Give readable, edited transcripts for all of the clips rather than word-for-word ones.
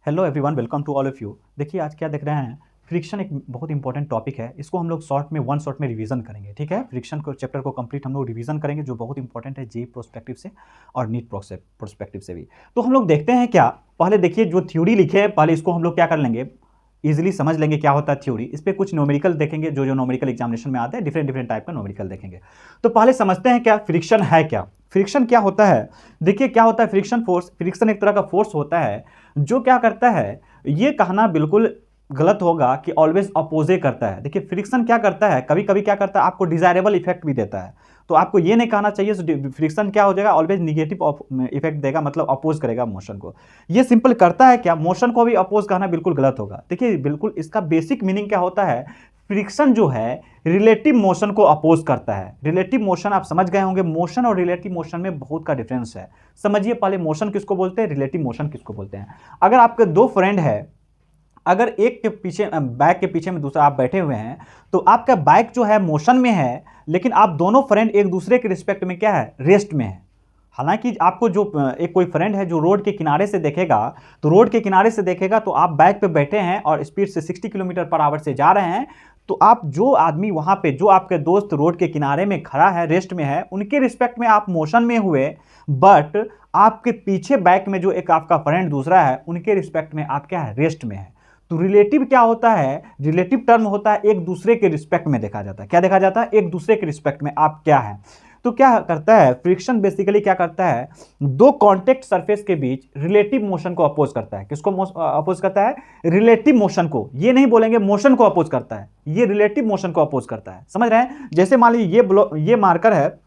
Hello everyone, welcome to all of you. देखिए आज क्या देख रहे हैं, फ्रिक्शन एक बहुत इंपॉर्टेंट टॉपिक है। इसको हम लोग वन शॉट में रिवीजन करेंगे। ठीक है, फ्रिक्शन को चैप्टर को कंप्लीट हम लोग रिवीजन करेंगे, जो बहुत इंपॉर्टेंट है जी प्रोस्पेक्टिव से और नीट प्रोस्पेक्टिव से भी। तो हम लोग देखते हैं क्या, पहले देखिए जो थ्योरी लिखे है, पहले इसको हम लोग क्या कर लेंगे, इजीली समझ लेंगे क्या होता है थ्योरी। इस पर कुछ न्यूमेरिकल देखेंगे, जो न्यूमेरिकल एग्जामिनेशन में आते हैं, डिफरेंट डिफरेंट टाइप का न्यूमेरिकल देखेंगे। तो पहले समझते हैं क्या फ्रिक्शन है। क्या फ्रिक्शन क्या होता है, देखिए क्या होता है फ्रिक्शन फोर्स। फ्रिक्शन एक तरह का फोर्स होता है जो क्या करता है, ये कहना बिल्कुल गलत होगा कि ऑलवेज अपोजे करता है। देखिए फ्रिक्शन क्या करता है, कभी कभी क्या करता है, आपको डिजायरेबल इफेक्ट भी देता है। तो आपको ये नहीं कहना चाहिए फ्रिक्शन क्या हो जाएगा, ऑलवेज निगेटिव इफेक्ट देगा, मतलब अपोज करेगा मोशन को। ये सिंपल करता है क्या, मोशन को भी अपोज कहना बिल्कुल गलत होगा। देखिए बिल्कुल इसका बेसिक मीनिंग क्या होता है, फ्रिक्शन जो है रिलेटिव मोशन को अपोज करता है। रिलेटिव मोशन आप समझ गए होंगे, मोशन और रिलेटिव मोशन में बहुत का डिफरेंस है। समझिए पहले मोशन किसको बोलते हैं, रिलेटिव मोशन किसको बोलते हैं। अगर आपके दो फ्रेंड है, अगर एक के पीछे बैक के पीछे में दूसरा आप बैठे हुए हैं, तो आपका बाइक जो है मोशन में है, लेकिन आप दोनों फ्रेंड एक दूसरे के रिस्पेक्ट में क्या है, रेस्ट में है। हालांकि आपको जो एक कोई फ्रेंड है जो रोड के किनारे से देखेगा, तो रोड के किनारे से देखेगा तो आप बाइक पे बैठे हैं और स्पीड से 60 किलोमीटर पर आवर से जा रहे हैं, तो आप जो आदमी वहां पे, जो आपके दोस्त रोड के किनारे में खड़ा है, रेस्ट में है, उनके रिस्पेक्ट में आप मोशन में हुए, बट आपके पीछे बाइक में जो एक आपका फ्रेंड दूसरा है, उनके रिस्पेक्ट में आप क्या है, रेस्ट में है। तो रिलेटिव क्या होता है, रिलेटिव टर्म होता है एक दूसरे के रिस्पेक्ट में देखा जाता है। क्या देखा जाता है, एक दूसरे के रिस्पेक्ट में आप क्या है। तो क्या करता है फ्रिक्शन, बेसिकली क्या करता है, दो कॉन्टेक्ट सरफेस के बीच रिलेटिव मोशन को अपोज करता है। किसको अपोज करता है, रिलेटिव मोशन को। ये नहीं बोलेंगे मोशन को अपोज करता है, ये रिलेटिव मोशन को अपोज करता है। समझ रहे हैं, जैसे मान लीजिए ये मार्कर है,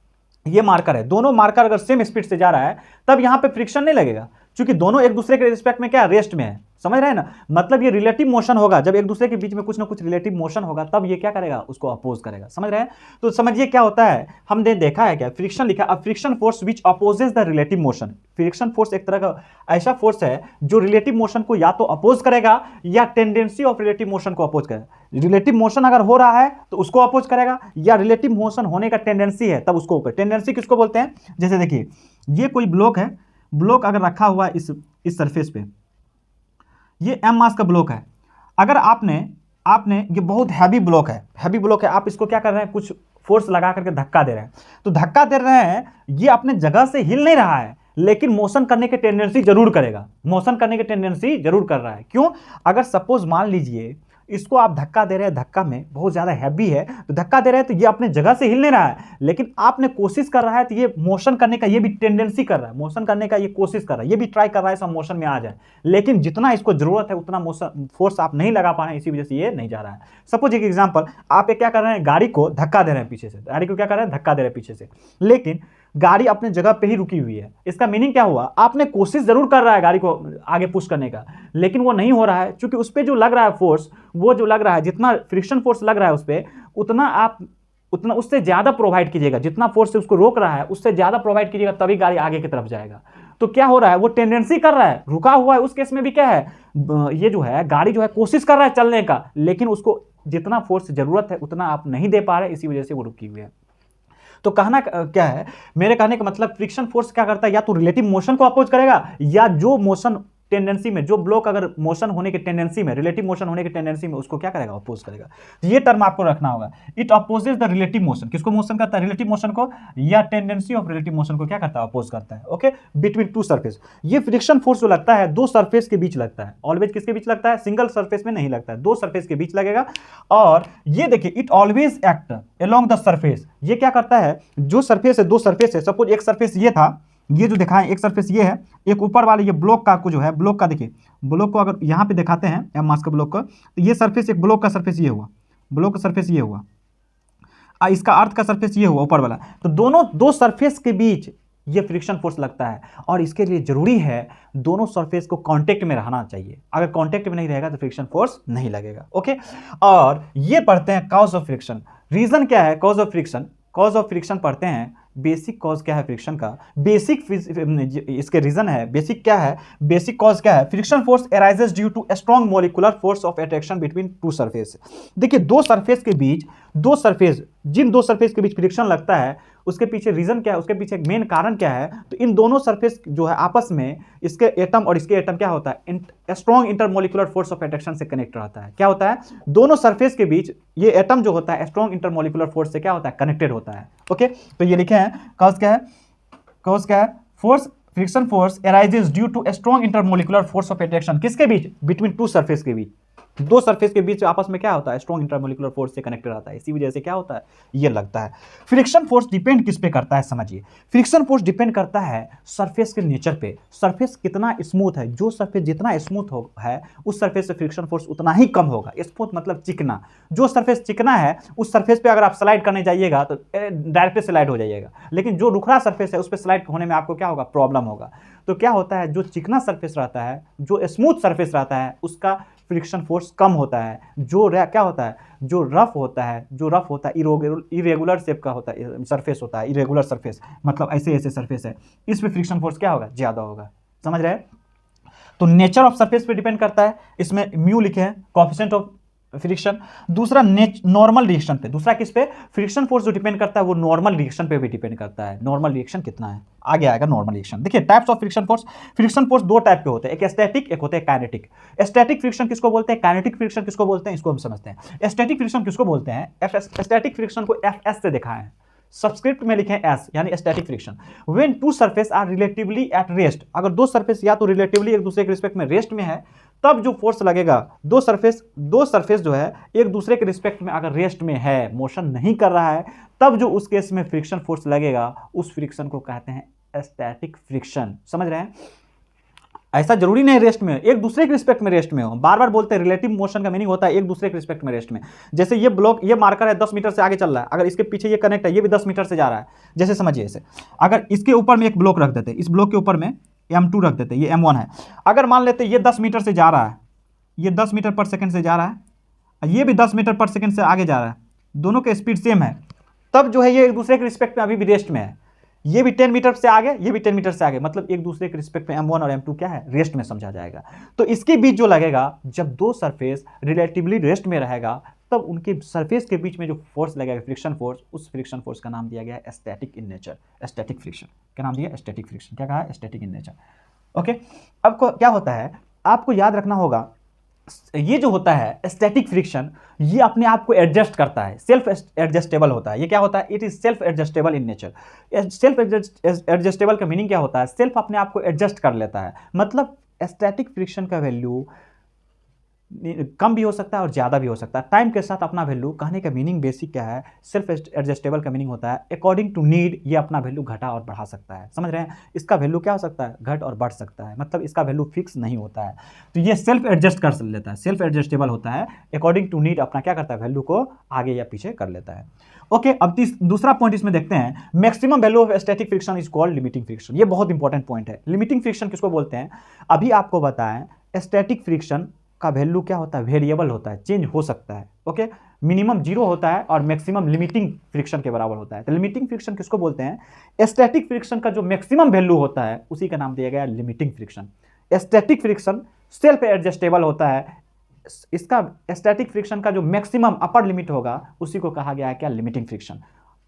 ये मार्कर है, दोनों मार्कर अगर सेम स्पीड से जा रहा है, तब यहां पे फ्रिक्शन नहीं लगेगा, क्योंकि दोनों एक दूसरे के रिस्पेक्ट में क्या, रेस्ट में है। समझ रहे हैं ना, मतलब ये रिलेटिव मोशन होगा, जब एक दूसरे के बीच में कुछ ना कुछ रिलेटिव मोशन होगा, तब ये क्या करेगा, उसको अपोज करेगा। समझ रहे हैं, तो समझिए क्या होता है, हमने देखा है क्या, फ्रिक्शन लिखा, अब friction force which opposes the relative motion. Friction force एक तरह का ऐसा फोर्स है जो रिलेटिव मोशन को या तो अपोज करेगा या टेंडेंसी ऑफ रिलेटिव मोशन को अपोज करेगा। रिलेटिव मोशन अगर हो रहा है तो उसको अपोज करेगा, या रिलेटिव मोशन होने का टेंडेंसी है तब उसको। टेंडेंसी किसको बोलते हैं, जैसे देखिए ये कोई ब्लॉक है, ब्लॉक अगर रखा हुआ है इस सरफेस पे, ये एम मास का ब्लॉक है। अगर आपने ये बहुत हैवी ब्लॉक है, हैवी ब्लॉक है, आप इसको क्या कर रहे हैं, कुछ फोर्स लगा करके धक्का दे रहे हैं, तो धक्का दे रहे हैं, ये अपने जगह से हिल नहीं रहा है, लेकिन मोशन करने की टेंडेंसी जरूर करेगा, मोशन करने की टेंडेंसी जरूर कर रहा है। क्यों, अगर सपोज मान लीजिए इसको आप धक्का दे रहे हैं, धक्का में बहुत ज़्यादा हैवी है, तो धक्का दे रहे हैं तो ये अपने जगह से हिल नहीं रहा है, लेकिन आपने कोशिश कर रहा है, तो ये मोशन करने का ये भी टेंडेंसी कर रहा है, मोशन करने का ये कोशिश कर रहा है, ये भी ट्राई कर रहा है सब मोशन में आ जाए, लेकिन जितना इसको जरूरत है उतना मोशन फोर्स आप नहीं लगा पा रहे हैं, इसी वजह से ये नहीं जा रहा है। सपोज एक एग्जाम्पल, आप क्या कर रहे हैं, गाड़ी को धक्का दे रहे हैं पीछे से, गाड़ी को क्या कर रहे हैं, धक्का दे रहे हैं पीछे से, लेकिन गाड़ी अपने जगह पे ही रुकी हुई है। इसका मीनिंग क्या हुआ, आपने कोशिश जरूर कर रहा है गाड़ी को आगे पुश करने का, लेकिन वो नहीं हो रहा है, क्योंकि उस पर जो लग रहा है फोर्स, वो जो लग रहा है, जितना फ्रिक्शन फोर्स लग रहा है उस पर, उतना उससे ज्यादा प्रोवाइड कीजिएगा, जितना फोर्स से उसको रोक रहा है उससे ज्यादा प्रोवाइड कीजिएगा, तभी गाड़ी आगे की तरफ जाएगा। तो क्या हो रहा है, वो टेंडेंसी कर रहा है, रुका हुआ है, उस केस में भी क्या है, ये जो है गाड़ी जो है कोशिश कर रहा है चलने का, लेकिन उसको जितना फोर्स जरूरत है उतना आप नहीं दे पा रहे, इसी वजह से वो रुकी हुई है। तो कहना क्या है, मेरे कहने का मतलब फ्रिक्शन फोर्स क्या करता है, या तो रिलेटिव मोशन को अपोज करेगा, या जो मोशन टेंडेंसी में, जो ब्लॉक अगर मोशन होने की टेंडेंसी में, रिलेटिव मोशन होने की टेंडेंसी में, उसको क्या करेगा, अपोज करेगा। तो ये टर्म आपको रखना होगा, it opposes the relative motion. किसको मोशन करता है, रिलेटिव मोशन को, या टेंडेंसी ऑफ रिलेटिव मोशन को क्या करता है, अपोज करता है। Okay, between two surface. ये फ्रिक्शन फोर्स जो लगता है दो सरफेस के बीच लगता है, ऑलवेज किसके बीच लगता है, सिंगल सरफेस में नहीं लगता है, दो सरफेस के बीच लगेगा। और ये देखिए, it always act along the surface. ये क्या करता है, जो सरफेस है, दो सरफेस है, सपोज एक सरफेस ये था, ये जो दिखाएं, एक सरफेस ये है, एक ऊपर वाले ये ब्लॉक का जो है, ब्लॉक का देखिए, ब्लॉक को अगर यहाँ पे दिखाते हैं एम मास का ब्लॉक का, तो ये सरफेस, एक ब्लॉक का सरफेस ये हुआ, ब्लॉक का सरफेस ये हुआ, इसका अर्थ का सरफेस ये हुआ ऊपर वाला, तो दोनों दो सरफेस के बीच ये फ्रिक्शन फोर्स लगता है, और इसके लिए जरूरी है दोनों सरफेस को कांटेक्ट में रहना चाहिए। अगर कांटेक्ट में नहीं रहेगा तो फ्रिक्शन फोर्स नहीं लगेगा। ओके, और ये पढ़ते हैं कॉज ऑफ फ्रिक्शन। रीजन क्या है cause of friction, cause of friction पढ़ते हैं, बेसिक कॉज क्या है फ्रिक्शन का, बेसिक इसके रीजन है, बेसिक क्या है, बेसिक कॉज क्या है, friction force arises due to strong molecular force of attraction between two surface. देखिए दो सरफेस के बीच, दो सरफेस, जिन दो सरफेस के बीच फ्रिक्शन लगता है, उसके पीछे रीजन क्या है, उसके पीछे मेन कारण क्या है, तो इन दोनों सरफेस जो है आपस में इसके एटम और इसके एटम क्या होता है, strong intermolecular force of attraction से कनेक्ट रहता है। क्या होता है, दोनों सरफेस के बीच ये एटम जो होता है स्ट्रॉन्ग इंटरमोलिकुलर फोर्स से क्या होता है, कनेक्टेड होता है। ओके, तो ये लिखे हैं कॉज क्या है, कॉज क्या है, force friction force arises due to strong intermolecular force of attraction, किसके बीच, बिटवीन टू सरफेस के बीच, दो सरफेस के बीच आपस में क्या होता है, स्ट्रॉन्ग इंटरमोलिकुलर फोर्स से कनेक्टेड रहता है, इसी वजह से क्या होता है, ये लगता है। फ्रिक्शन फोर्स डिपेंड किस पे करता है, समझिए, फ्रिक्शन फोर्स डिपेंड करता है सरफेस के नेचर पे, सरफेस कितना स्मूथ है, जो सरफेस जितना स्मूथ हो है उस सरफेस से फ्रिक्शन फोर्स उतना ही कम होगा। स्मूथ मतलब चिकना, जो सरफेस चिकना है उस सरफेस पे अगर आप स्लाइड करने जाइएगा तो डायरेक्ट स्लाइड हो जाइएगा, लेकिन जो रुखरा सरफेस है उस पर स्लाइड होने में आपको क्या होगा, प्रॉब्लम होगा। तो क्या होता है, जो चिकना सरफेस रहता है, जो स्मूथ सरफेस रहता है उसका फ्रिक्शन फोर्स कम होता है, जो क्या होता है, जो रफ होता है, जो रफ होता है इरेगुलर शेप का होता है, सरफेस होता है, इरेगुलर सरफेस मतलब ऐसे ऐसे सरफेस है, इस पे फ्रिक्शन फोर्स क्या होगा, ज़्यादा होगा। समझ रहे हैं, तो नेचर ऑफ सरफेस पे डिपेंड करता है, इसमें म्यू लिखे हैं, कोएफिशिएंट ऑफ फ्रिक्शन। दूसरा नॉर्मल रिएक्शन पे, दूसरा किस पे, फ्रिक्शन फोर्स जो डिपेंड करता है वो नॉर्मल रिएक्शन पे भी डिपेंड करता है, नॉर्मल रिएक्शन कितना है, आगे आएगा नॉर्मल रिएक्शन। देखिए टाइप्स ऑफ फ्रिक्शन फोर्स दो टाइप के होते हैं, एक स्टैटिक एक होते हैं काइनेटिक। स्टैटिक फ्रिक्शन किसको बोलते हैं, काइनेटिक फ्रिक्शन किसको बोलते हैं, इसको हम समझते हैं। स्टैटिक फ्रिक्शन किसको बोलते हैं, स्टैटिक फ्रिक्शन को एफ से दिखाएं, सबस्क्रिप्ट में लिखें एस, यानी static friction. When two surface are relatively at rest, अगर दो सरफेस या तो रिलेटिवली एक दूसरे के रिस्पेक्ट में रेस्ट में है तब जो फोर्स लगेगा, दो सरफेस जो है एक दूसरे के रिस्पेक्ट में अगर रेस्ट में है, मोशन नहीं कर रहा है, तब जो उस केस में फ्रिक्शन फोर्स लगेगा उस फ्रिक्शन को कहते हैं स्टैटिक फ्रिक्शन। समझ रहे हैं, ऐसा जरूरी नहीं रेस्ट में, एक दूसरे के रिस्पेक्ट में रेस्ट में हो। बार बार बोलते हैं रिलेटिव मोशन का मीनिंग होता है एक दूसरे के रिस्पेक्ट में रेस्ट में। जैसे ये ब्लॉक, ये मार्कर है 10 मीटर से आगे चल रहा है, अगर इसके पीछे ये कनेक्ट है, ये भी 10 मीटर से जा रहा है, जैसे समझिए इसे, अगर इसके ऊपर में एक ब्लॉक रख देते, इस ब्लॉक के ऊपर में M2 रख देते, ये M1 है, अगर मान लेते ये 10 मीटर से जा रहा है, ये 10 मीटर पर सेकंड से जा रहा है, ये भी 10 मीटर पर सेकंड से आगे जा रहा है, दोनों के स्पीड सेम है, तब जो है ये एक दूसरे के रिस्पेक्ट में अभी भी रेस्ट में है। ये भी 10 मीटर से आगे, ये भी 10 मीटर से आगे, मतलब एक दूसरे के रिस्पेक्ट में M1 और M2 क्या है, रेस्ट में समझा जाएगा। तो इसके बीच जो लगेगा, जब दो सरफेस रिलेटिवली रेस्ट में रहेगा तब उनके सरफेस के बीच में जो फोर्स लगेगा, फ्रिक्शन फोर्स, उस फ्रिक्शन फोर्स का नाम दिया गया है static in nature. Static friction क्या नाम दिया, स्टैटिक फ्रिक्शन, क्या कहा, स्टैटिक इन नेचर। ओके, अब क्या होता है, आपको याद रखना होगा, ये जो होता है स्टैटिक फ्रिक्शन, ये अपने आप को एडजस्ट करता है, सेल्फ एडजस्टेबल होता है। ये क्या होता है, it is self adjustable in nature. Self adjustable का मीनिंग क्या होता है, सेल्फ अपने आप को एडजस्ट कर लेता है, मतलब स्टैटिक फ्रिक्शन का वैल्यू कम भी हो सकता है और ज़्यादा भी हो सकता है, टाइम के साथ अपना वैल्यू, कहने का मीनिंग बेसिक क्या है, सेल्फ एडजस्टेबल का मीनिंग होता है अकॉर्डिंग टू नीड, ये अपना वैल्यू घटा और बढ़ा सकता है। समझ रहे हैं, इसका वैल्यू क्या हो सकता है, घट और बढ़ सकता है, मतलब इसका वैल्यू फिक्स नहीं होता है। तो ये सेल्फ एडजस्ट कर लेता है, सेल्फ एडजस्टेबल होता है, अकॉर्डिंग टू नीड अपना क्या करता है, वैल्यू को आगे या पीछे कर लेता है। ओके, अब दूसरा पॉइंट इसमें देखते हैं, maximum value of static friction is called limiting friction. ये बहुत इंपॉर्टेंट पॉइंट है। लिमिटिंग फ्रिक्शन किसको बोलते हैं, अभी आपको बताएं, स्टैटिक फ्रिक्शन का वैल्यू क्या होता है, वेरिएबल होता है, चेंज हो सकता है। ओके, मिनिमम 0 होता है और मैक्सिमम लिमिटिंग फ्रिक्शन के बराबर होता है। तो लिमिटिंग फ्रिक्शन किसको बोलते हैं, स्टैटिक फ्रिक्शन का जो मैक्सिमम वैल्यू होता है उसी का नाम दिया गया है limiting friction. Static friction self adjustable होता है, इसका स्टैटिक फ्रिक्शन का जो मैक्सिमम अपर लिमिट होगा उसी को कहा गया है क्या, लिमिटिंग फ्रिक्शन।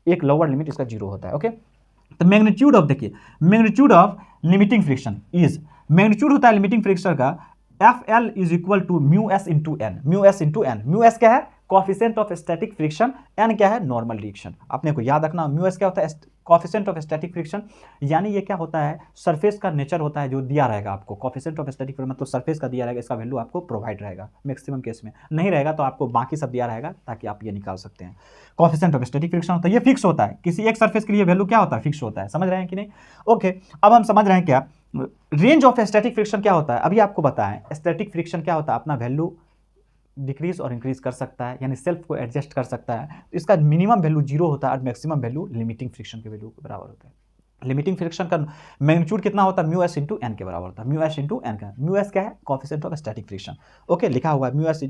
एक लोअर लिमिट इसका 0 होता है। ओके, तो मैग्नीट्यूड ऑफ, देखिए magnitude of limiting friction is, magnitude होता है लिमिटिंग फ्रिक्शन का FL is equal to mu S into N. Mu S into N, mu S क्या है, coefficient of static friction, N क्या है, नॉर्मल रिएक्शन। अपने को याद रखना, म्यू एस क्या होता है, कोएफिशिएंट ऑफ स्टैटिक फ्रिक्शन, यानी ये क्या होता है, सरफेस का नेचर होता है जो दिया रहेगा आपको। कोएफिशिएंट ऑफ स्टैटिक फ्रिक्शन मतलब सरफेस का दिया रहेगा, इसका वैल्यू आपको प्रोवाइड रहेगा। मैक्सिमम केस में नहीं रहेगा तो आपको बाकी सब दिया रहेगा ताकि आप ये निकाल सकते हैं। कोएफिशिएंट ऑफ स्टैटिक फ्रिक्शन होता है, ये फिक्स होता है, किसी एक सरफेस के लिए वैल्यू क्या होता है, फिक्स होता है। समझ रहे हैं कि नहीं। ओके, अब हम समझ रहे हैं क्या रेंज ऑफ स्टैटिक फ्रिक्शन क्या होता है। अभी आपको बताएं स्टैटिक फ्रिक्शन क्या होता है, अपना वैल्यू डिक्रीज और इंक्रीज कर सकता है, यानी सेल्फ को एडजस्ट कर सकता है। तो इसका मिनिमम वैल्यू 0 होता है और मैक्सिमम वैल्यू लिमिटिंग फ्रिक्शन के वैल्यू के बराबर होता है। लिमिटिंग फ्रिक्शन का मैग्नीट्यूड कितना होता है, म्यू एस इंटू एन के बराबर होता है, म्यू एस इंटू एन का। म्यू एस क्या है, coefficient of static friction. Okay, लिखा हुआ है mu S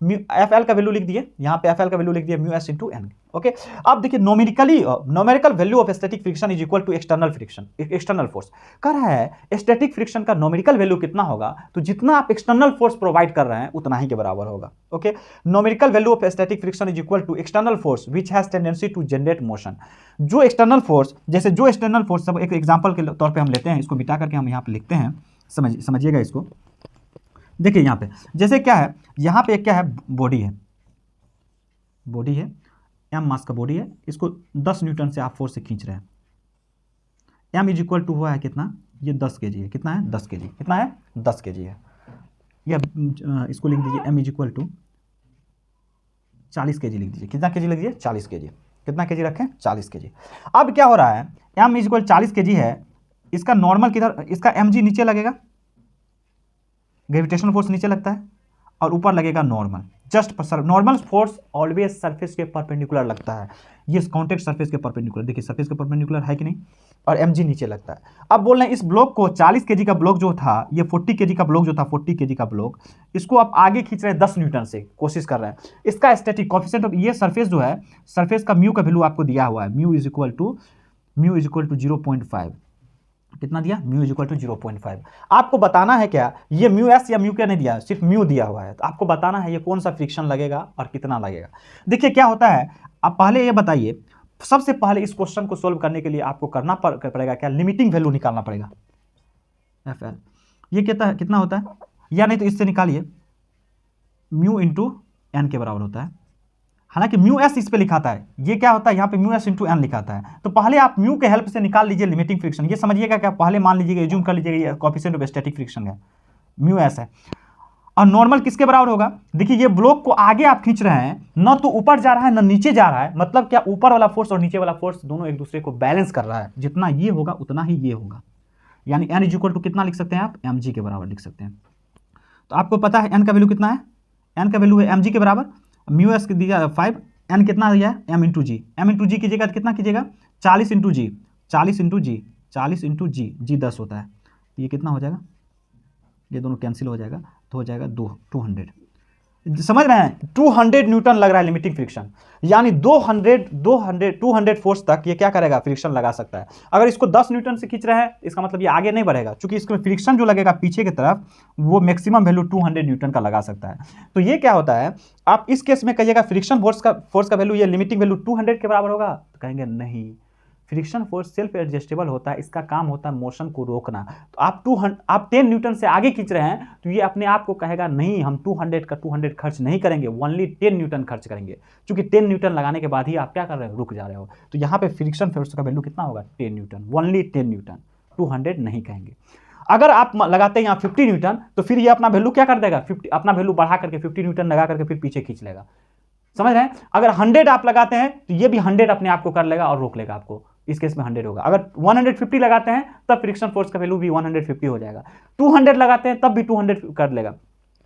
mu F L का वैल्यू लिख दिए, यहाँ पे एफ एल का वैल्यू लिख दिए mu S into N. Okay, अब देखिए numerical value of static friction is equal to external friction, external force. कह रहा है स्टैटिक फ्रिक्शन का नोमेरिकल वैल्यू कितना होगा, तो जितना आप एक्सटर्नल फोर्स प्रोवाइड कर रहे हैं उतना ही के बराबर होगा। Okay, numerical value of static friction is equal to external force which has tendency to generate motion. जो एक्सटर्नल फोर्स, जैसे जो एक्सटर्नल फोर्स, सब एक एग्जांपल के तौर पे हम लेते हैं, इसको मिटा करके हम यहाँ पे लिखते हैं, समझिएगा इसको। देखिए यहाँ पे जैसे क्या है, यहाँ पे क्या है, बॉडी है एम मास का बॉडी है, इसको 10 न्यूटन से आप फोर्स से खींच रहे हैं। एम इज इक्वल टू हुआ है कितना, ये 10 kg है। कितना है, 10 kg। कितना है, 10 kg है। या इसको लिख दीजिए M is equal to 40 kg लिख दीजिए। कितना kg लिख दीजिए, 40 kg। कितना kg रखें, 40 kg। अब क्या हो रहा है, एम इज इक्वल 40 kg है, इसका नॉर्मल किधर, इसका mg नीचे लगेगा, ग्रेविटेशनल फोर्स नीचे लगता है, और ऊपर लगेगा normal. Just normal force always surface के परपेंडिकुलर लगता है, ये कॉन्टेक्ट सरफेस के परपेंडिकुलर, देखिए सरफेस के परपेंडिकुलर है कि नहीं, और mg नीचे लगता है। अब बोल रहे हैं इस ब्लॉक को 40 kg का ब्लॉक जो था, ये 40 kg का ब्लॉक जो था, 40 kg का ब्लॉक, इसको आप आगे खींच रहे हैं 10 न्यूटन से, कोशिश कर रहे हैं। इसका स्टैटिक कोएफिशिएंट ऑफ ये सरफेस जो है, सरफेस का म्यू का वैल्यू आपको दिया हुआ है, म्यू इज इक्वल टू 0.5। कितना दिया, म्यू इज इक्वल टू 0.5। आपको बताना है क्या, ये म्यू एस या म्यू क्या नहीं दिया, सिर्फ म्यू दिया हुआ है, तो आपको बताना है ये कौन सा फ्रिक्शन लगेगा और कितना लगेगा। देखिए क्या होता है, आप पहले ये बताइए, सबसे पहले इस क्वेश्चन को सोल्व करने के लिए आपको करना पड़ेगा क्या, लिमिटिंग वैल्यू निकालना पड़ेगा, एफ एल। ये कितना होता है, या नहीं तो इससे निकालिए, म्यू इंटू एन के बराबर होता है। हालांकि म्यू एस इस पे लिखाता है, ये क्या होता है, यहाँ पे म्यू एस इंटू एन लिखाता है। तो पहले आप म्यू के हेल्प से निकाल लीजिए लिमिटिंग फ्रिक्शन। ये समझिएगा क्या, पहले मान लीजिएगा, एज्यूम कर लीजिएगा ये कोएफिशिएंट ऑफ स्टैटिक फ्रिक्शन है, म्यू एस है, और नॉर्मल किसके बराबर होगा। देखिए ये ब्लॉक को आगे आप खींच रहे हैं, न तो ऊपर जा रहा है न नीचे जा रहा है, मतलब क्या, ऊपर वाला फोर्स और नीचे वाला फोर्स दोनों एक दूसरे को बैलेंस कर रहा है, जितना ये होगा उतना ही ये होगा। यानी एन इज इक्वल टू कितना लिख सकते हैं आप, एम जी के बराबर लिख सकते हैं। तो आपको पता है एन का वैल्यू कितना है, एन का वैल्यू है एम जी के बराबर, म्यू एस दिया 5, एन कितना दिया है, एम इंटू जी। एम इंटू जी कीजिएगा तो कितना कीजिएगा, 40 इंटू जी, 40 इंटू जी, 40 इंटू जी, जी 10 होता है, ये कितना हो जाएगा, ये दोनों कैंसिल हो जाएगा, तो हो जाएगा 200। समझ रहे हैं, 200 न्यूटन लग रहा है लिमिटिंग फ्रिक्शन, यानी 200 फोर्स तक ये क्या करेगा, फ्रिक्शन लगा सकता है। अगर इसको 10 न्यूटन से खींच रहे हैं, इसका मतलब ये आगे नहीं बढ़ेगा, क्योंकि इसमें फ्रिक्शन जो लगेगा पीछे की तरफ, वो मैक्सिमम वैल्यू 200 न्यूटन का लगा सकता है। तो ये क्या होता है, आप इस केस में कहिएगा फ्रिक्शन फोर्स का वैल्यू, ये लिमिटिंग वैल्यू 200 के बराबर होगा, तो कहेंगे नहीं, फ्रिक्शन फोर्स सेल्फ एडजस्टेबल होता है, इसका काम होता है मोशन को रोकना। तो आप 10 न्यूटन से आगे खींच रहे हैं, तो ये अपने आप को कहेगा नहीं, हम 200 खर्च नहीं करेंगे, ओनली 10 न्यूटन खर्च करेंगे, क्योंकि 10 न्यूटन लगाने के बाद ही आप क्या कर रहे हो, रुक जा रहे हो। तो यहाँ पे फ्रिक्शन फोर्स का वैल्यू कितना होगा, 10 न्यूटन, ओनली 10 न्यूटन, 200 नहीं कहेंगे। अगर आप लगाते हैं यहाँ 50 न्यूटन, तो फिर ये अपना वैल्यू क्या कर देगा, अपना वैल्यू बढ़ा करके 50 न्यूटन लगा करके फिर पीछे खींच लेगा। समझ रहे हैं, अगर 100 आप लगाते हैं तो ये भी 100 अपने आप को कर लेगा और रोक लेगा आपको, इस केस में 100 होगा। अगर 150 लगाते हैं तब फ्रिक्शन फोर्स का वैल्यू भी 150 हो जाएगा, 200 लगाते हैं तब भी 200 कर लेगा।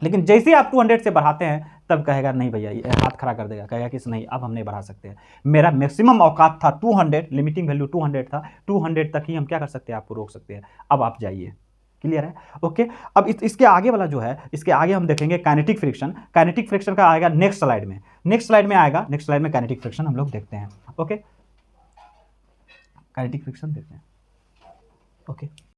लेकिन जैसे आप 200 से बढ़ाते हैं तब कहेगा नहीं भैया, ये हाथ खड़ा कर देगा, कहेगा कि नहीं अब हम नहीं बढ़ा सकते हैं, मेरा मैक्सिमम औकात था 200, लिमिटिंग वैल्यू 200 था, 200 तक ही हम क्या कर सकते हैं, आपको रोक सकते हैं, अब आप जाइए। क्लियर है, ओके। अब इसके आगे वाला जो है, इसके आगे हम देखेंगे काइनेटिक फ्रिक्शन। काइनेटिक फ्रिक्शन का आएगा नेक्स्ट स्लाइड में, नेक्स्ट स्लाइड में आएगा, नेक्स्ट स्लाइड में काइनेटिक फ्रिक्शन हम लोग देखते हैं, ओके। काइनेटिक फ्रिक्शन देखते हैं, ओके।